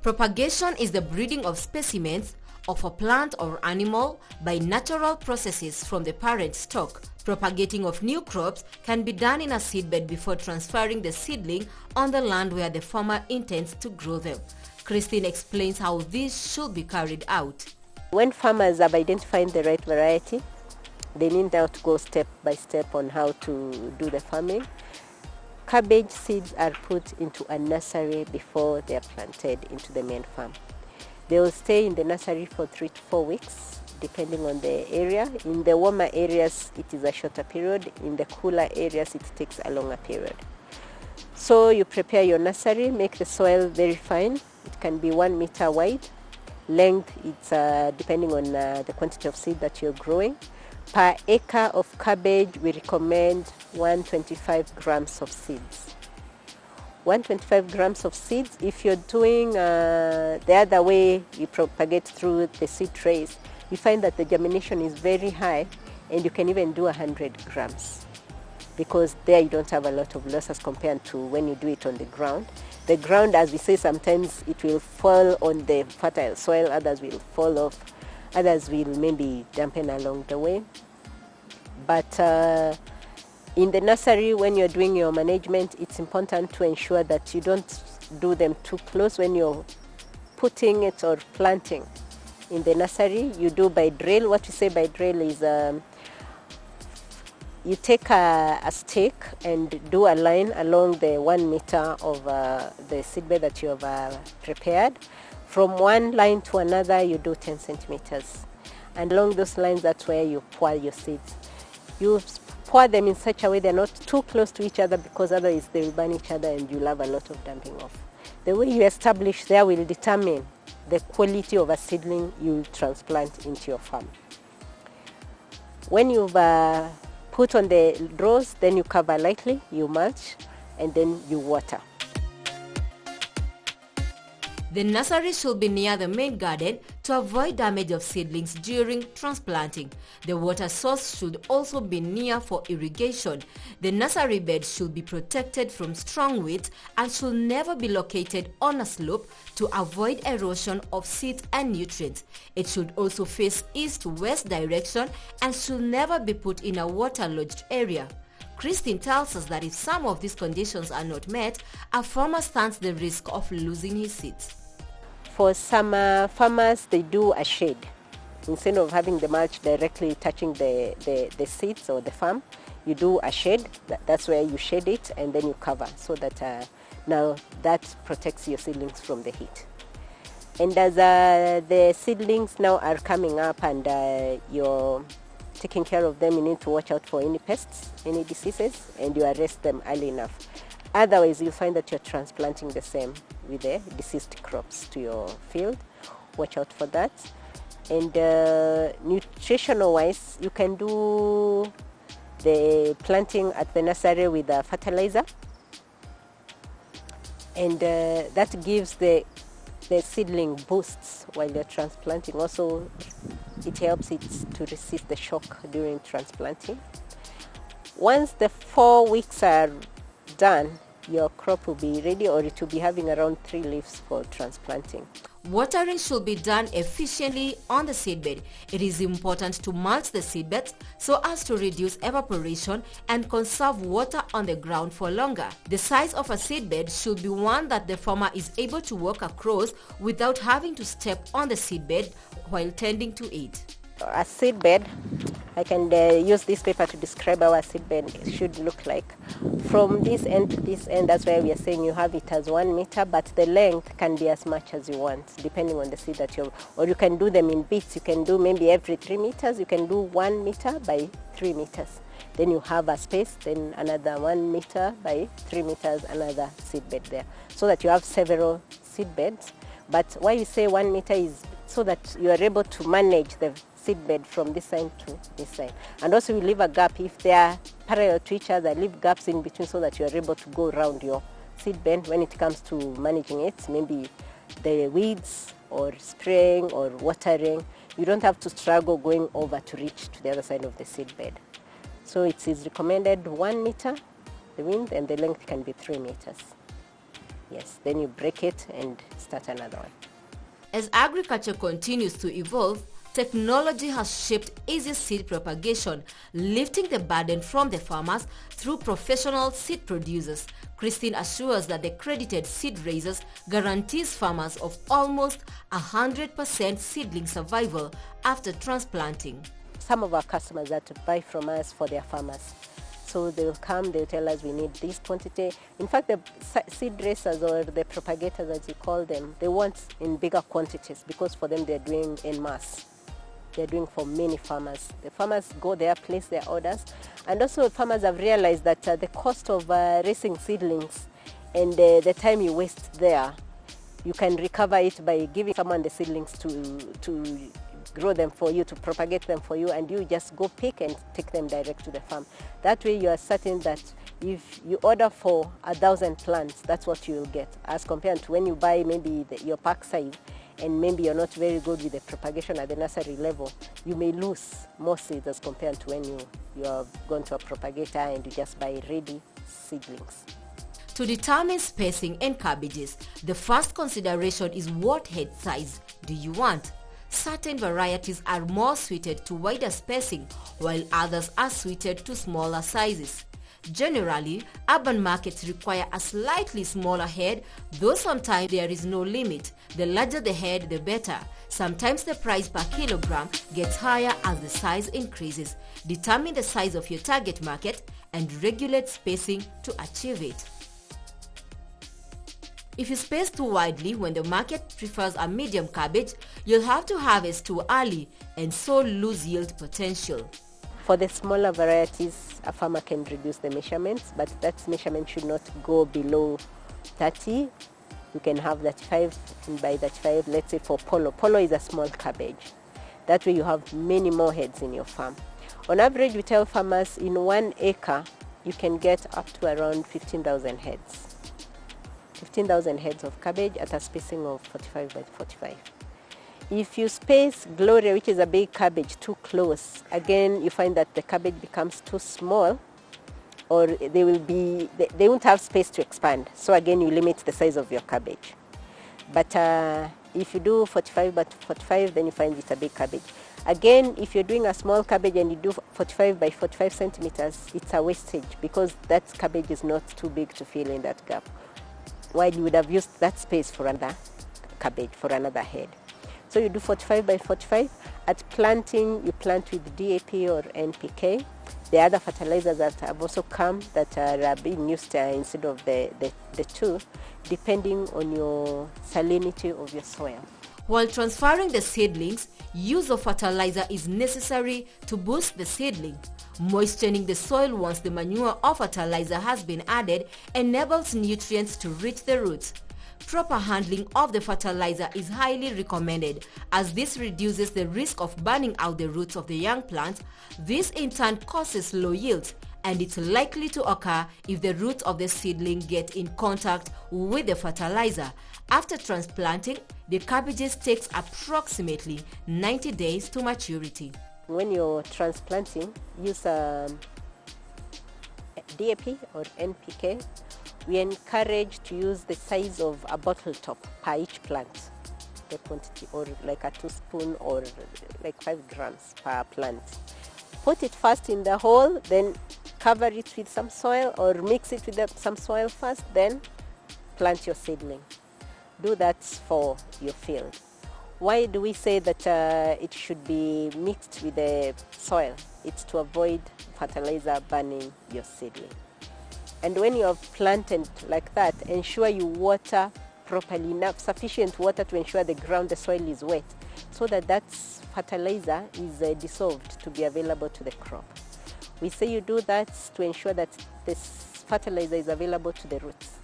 Propagation is the breeding of specimens of a plant or animal by natural processes from the parent stock. Propagating of new crops can be done in a seedbed before transferring the seedling on the land where the farmer intends to grow them. Christine explains how this should be carried out. When farmers have identified the right variety, they need now to go step by step on how to do the farming. Cabbage seeds are put into a nursery before they are planted into the main farm. They will stay in the nursery for 3 to 4 weeks, depending on the area. In the warmer areas, it is a shorter period. In the cooler areas, it takes a longer period. So you prepare your nursery, make the soil very fine. It can be 1 meter wide. Length, it's depending on the quantity of seed that you're growing. Per acre of cabbage, we recommend 125 grams of seeds. 125 grams of seeds. If you're doing the other way, you propagate through the seed trays, you find that the germination is very high, and you can even do 100 grams because there you don't have a lot of loss as compared to when you do it on the ground. The ground, as we say, sometimes it will fall on the fertile soil, others will fall off, others will maybe dampen along the way. But in the nursery, when you're doing your management, it's important to ensure that you don't do them too close when you're putting it or planting. In the nursery, you do by drill. What we say by drill is you take a stick and do a line along the 1 meter of the seedbed that you have prepared. From one line to another, you do 10 centimeters. And along those lines, that's where you pour your seeds. You pour them in such a way they're not too close to each other, because otherwise they will burn each other and you'll have a lot of dumping off. The way you establish there will determine the quality of a seedling you transplant into your farm. When you've put on the rows, then you cover lightly, you mulch, and then you water. The nursery should be near the main garden to avoid damage of seedlings during transplanting. The water source should also be near for irrigation. The nursery bed should be protected from strong winds and should never be located on a slope to avoid erosion of seeds and nutrients. It should also face east-west direction and should never be put in a waterlogged area. Christine tells us that if some of these conditions are not met, a farmer stands the risk of losing his seeds. For some farmers, they do a shade. Instead of having the mulch directly touching the seeds or the farm, you do a shade. That's where you shade it and then you cover, so that now that protects your seedlings from the heat. And as the seedlings now are coming up and you're taking care of them, you need to watch out for any pests, any diseases, and you arrest them early enough. Otherwise, you'll find that you're transplanting the same with the deceased crops to your field. Watch out for that. And nutritional wise, you can do the planting at the nursery with a fertilizer, and that gives the seedling boosts while you're transplanting. Also, it helps it to resist the shock during transplanting. Once the 4 weeks are done, your crop will be ready, or it will be having around 3 leaves for transplanting. Watering should be done efficiently on the seedbed. It is important to mulch the seedbeds so as to reduce evaporation and conserve water on the ground for longer. The size of a seedbed should be one that the farmer is able to walk across without having to step on the seedbed while tending to it. A seedbed, I can use this paper to describe how a seedbed should look like. From this end to this end, that's why we are saying you have it as 1 meter, but the length can be as much as you want, depending on the seed that you're, or you can do them in bits. You can do maybe every 3 meters, you can do 1 meter by 3 meters. Then you have a space, then another 1 meter by 3 meters, another seedbed there, so that you have several seedbeds. But why you say 1 meter is so that you are able to manage the seedbed from this side to this side. And also you leave a gap. If they are parallel to each other, leave gaps in between so that you are able to go around your seedbed when it comes to managing it. Maybe the weeds or spraying or watering, you don't have to struggle going over to reach to the other side of the seedbed. So it is recommended 1 meter, the width, and the length can be 3 meters. Yes, then you break it and start another one. As agriculture continues to evolve, technology has shaped easy seed propagation, lifting the burden from the farmers through professional seed producers. Christine assures that the credited seed raisers guarantees farmers of almost 100% seedling survival after transplanting. Some of our customers are to buy from us for their farmers. So they'll come, they'll tell us we need this quantity. In fact, the seed raisers or the propagators, as you call them, they want in bigger quantities because for them they're doing en masse. They're doing for many farmers. The farmers go there, place their orders. And also farmers have realized that the cost of raising seedlings and the time you waste there, you can recover it by giving someone the seedlings to grow them for you, to propagate them for you, and you just go pick and take them direct to the farm. That way you are certain that if you order for 1,000 plants, that's what you will get, as compared to when you buy maybe your pack size and maybe you're not very good with the propagation at the nursery level, you may lose more seeds as compared to when you have gone to a propagator and you just buy ready seedlings. To determine spacing in cabbages, the first consideration is what head size do you want. Certain varieties are more suited to wider spacing, while others are suited to smaller sizes. Generally, urban markets require a slightly smaller head, though sometimes there is no limit. The larger the head, the better. Sometimes the price per kilogram gets higher as the size increases. Determine the size of your target market and regulate spacing to achieve it. If you space too widely when the market prefers a medium cabbage, you'll have to harvest too early and so lose yield potential. For the smaller varieties, a farmer can reduce the measurements, but that measurement should not go below 30. You can have 35, and by 35, let's say for Polo. Polo is a small cabbage. That way you have many more heads in your farm. On average, we tell farmers in 1 acre, you can get up to around 15,000 heads. 15,000 heads of cabbage at a spacing of 45 by 45. If you space Gloria, which is a big cabbage, too close, again you find that the cabbage becomes too small, or they won't have space to expand. So again you limit the size of your cabbage. But if you do 45 by 45, then you find it's a big cabbage. Again, if you're doing a small cabbage and you do 45 by 45 centimeters, it's a wastage because that cabbage is not too big to fill in that gap, while you would have used that space for another cabbage, for another head. So you do 45 by 45. At planting, you plant with DAP or NPK. The other fertilizers that have also come that are being used instead of the two, depending on your salinity of your soil. While transferring the seedlings, use of fertilizer is necessary to boost the seedling. Moistening the soil once the manure or fertilizer has been added enables nutrients to reach the roots. Proper handling of the fertilizer is highly recommended as this reduces the risk of burning out the roots of the young plant. This in turn causes low yields, and it's likely to occur if the roots of the seedling get in contact with the fertilizer. After transplanting, the cabbages takes approximately 90 days to maturity. When you're transplanting, use DAP or NPK. We encourage to use the size of a bottle top per each plant, the quantity, or like a 2 spoon or like 5 grams per plant. Put it first in the hole, then cover it with some soil or mix it with some soil first, then plant your seedling. Do that for your field. Why do we say that it should be mixed with the soil? It's to avoid fertilizer burning your seedling. And when you have planted like that, ensure you water properly, enough sufficient water to ensure the ground, the soil is wet, so that fertilizer is dissolved to be available to the crop. We say you do that to ensure that this fertilizer is available to the roots.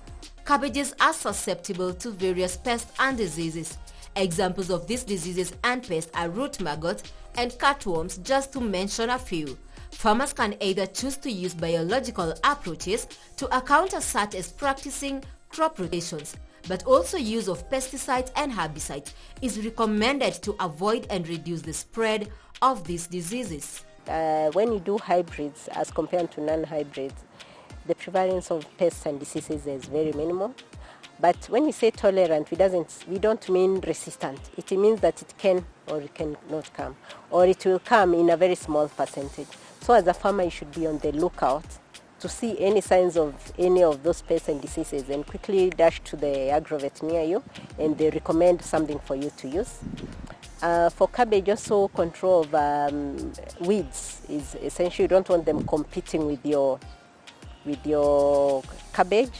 Cabbages are susceptible to various pests and diseases. Examples of these diseases and pests are root maggots and cutworms, just to mention a few. Farmers can either choose to use biological approaches to counter such as practicing crop rotations, but also use of pesticides and herbicides is recommended to avoid and reduce the spread of these diseases. When you do hybrids as compared to non-hybrids, the prevalence of pests and diseases is very minimal. But when we say tolerant, we don't mean resistant. It means that it can or it cannot come, or it will come in a very small percentage. So as a farmer, you should be on the lookout to see any signs of any of those pests and diseases and quickly dash to the agrovet near you and they recommend something for you to use. For cabbage, also control of weeds is essential. You don't want them competing with your cabbage,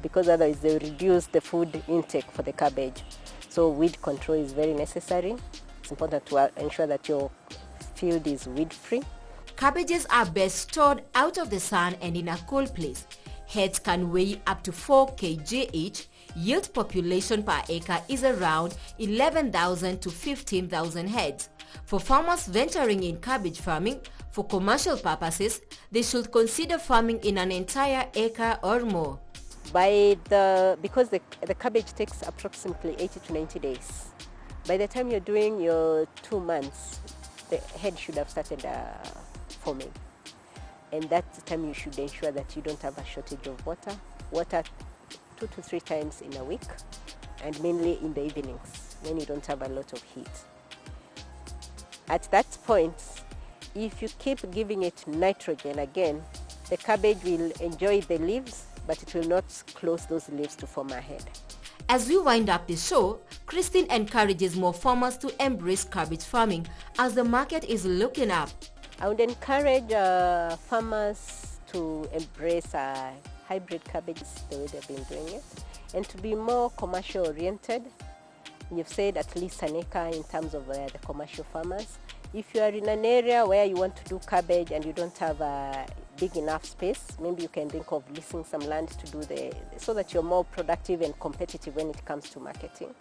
because otherwise they will reduce the food intake for the cabbage. So weed control is very necessary. It's important to ensure that your field is weed-free. Cabbages are best stored out of the sun and in a cool place. Heads can weigh up to 4 kg each. Yield population per acre is around 11,000 to 15,000 heads. For farmers venturing in cabbage farming for commercial purposes, they should consider farming in an entire acre or more. Because the cabbage takes approximately 80 to 90 days. By the time you're doing your 2 months, the head should have started forming. And that's the time you should ensure that you don't have a shortage of water. Water 2 to 3 times in a week, and mainly in the evenings when you don't have a lot of heat. At that point, if you keep giving it nitrogen again, the cabbage will enjoy the leaves, but it will not close those leaves to form a head. As we wind up the show, Christine encourages more farmers to embrace cabbage farming as the market is looking up. I would encourage farmers to embrace hybrid cabbages the way they've been doing it, and to be more commercial oriented. You've said at least an acre in terms of the commercial farmers. If you are in an area where you want to do cabbage and you don't have a big enough space, maybe you can think of leasing some land to do so that you're more productive and competitive when it comes to marketing.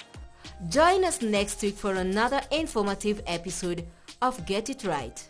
Join us next week for another informative episode of Get It Right.